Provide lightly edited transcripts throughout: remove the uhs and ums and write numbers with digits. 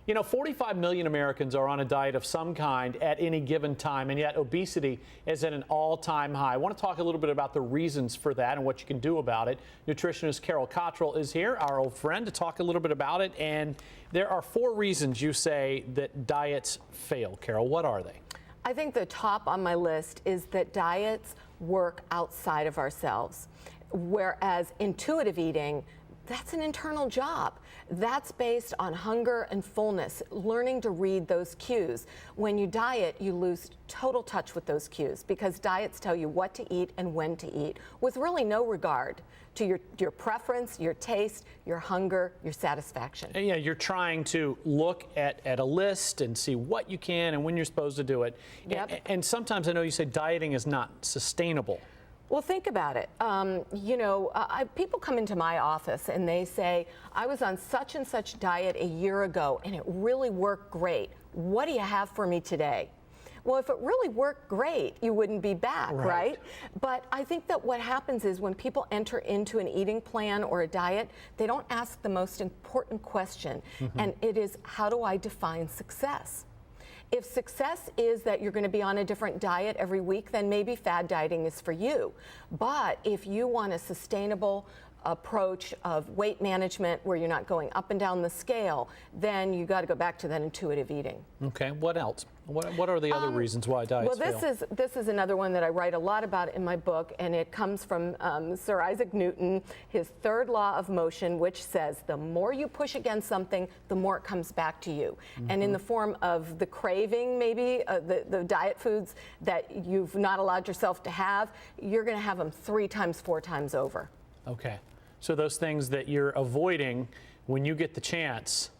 You know, 45 million Americans are on a diet of some kind at any given time, and yet obesity is at an all-time high. I want to talk a little bit about the reasons for that and what you can do about it. Nutritionist Cottrill is here, our old friend, to talk a little bit about it. And there are 4 reasons you say that diets fail. Carol, what are they? I think the top on my list is that diets work outside of ourselves, whereas intuitive eating, that's an internal job. That's based on hunger and fullness, learning to read those cues. When you diet, you lose total touch with those cues because diets tell you what to eat and when to eat with really no regard to your preference, your taste, your hunger, your satisfaction. And yeah, you're trying to look at a list and see what you can and when you're supposed to do it. Yep. And sometimes I know you say dieting is not sustainable. Well, think about it. People come into my office and they say, I was on such and such diet a year ago and it really worked great. What do you have for me today? Well, if it really worked great, you wouldn't be back, right? But I think that what happens is when people enter into an eating plan or a diet, they don't ask the most important question, and it is, how do I define success? If success is that you're going to be on a different diet every week, then maybe fad dieting is for you. But if you want a sustainable approach of weight management where you're not going up and down the scale, then you got to go back to that intuitive eating. Okay, what else? What are the other reasons why diets fail? Well, this is another one that I write a lot about in my book, and it comes from Sir Isaac Newton, his third law of motion, which says the more you push against something, the more it comes back to you. And in the form of the craving, maybe, the diet foods that you've not allowed yourself to have, you're going to have them 3 times, 4 times over. Okay. So those things that you're avoiding, when you get the chance,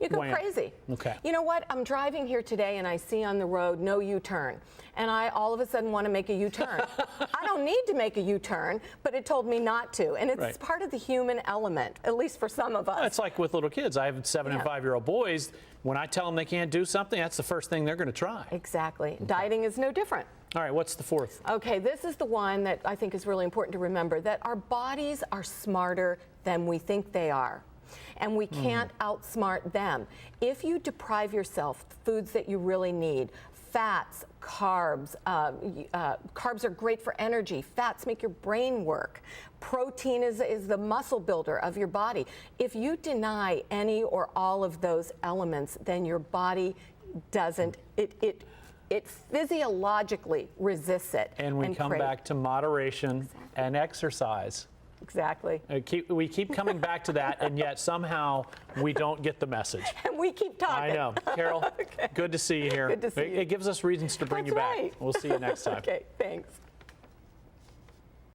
you go crazy. Okay. You know what? I'm driving here today and I see on the road no U-turn. And I all of a sudden want to make a U-turn. I don't need to make a U-turn, but it told me not to. And it's part of the human element, at least for some of us. It's like with little kids. I have 7 and 5-year-old boys. When I tell them they can't do something, that's the first thing they're going to try. Exactly. Dieting is no different. All right, what's the 4th? Okay, this is the one that I think is really important to remember, that our bodies are smarter than we think they are. And we can't outsmart them. If you deprive yourself the foods that you really need, fats, carbs, carbs are great for energy. Fats make your brain work. Protein is the muscle builder of your body. If you deny any or all of those elements, then your body doesn't, it physiologically resists it. And we come back to moderation and exercise. Exactly. We keep coming back to that, and yet somehow we don't get the message. And we keep talking. I know. Carol, good to see you here. Good to see you. It gives us reasons to bring you back. Right. We'll see you next time. Okay, thanks.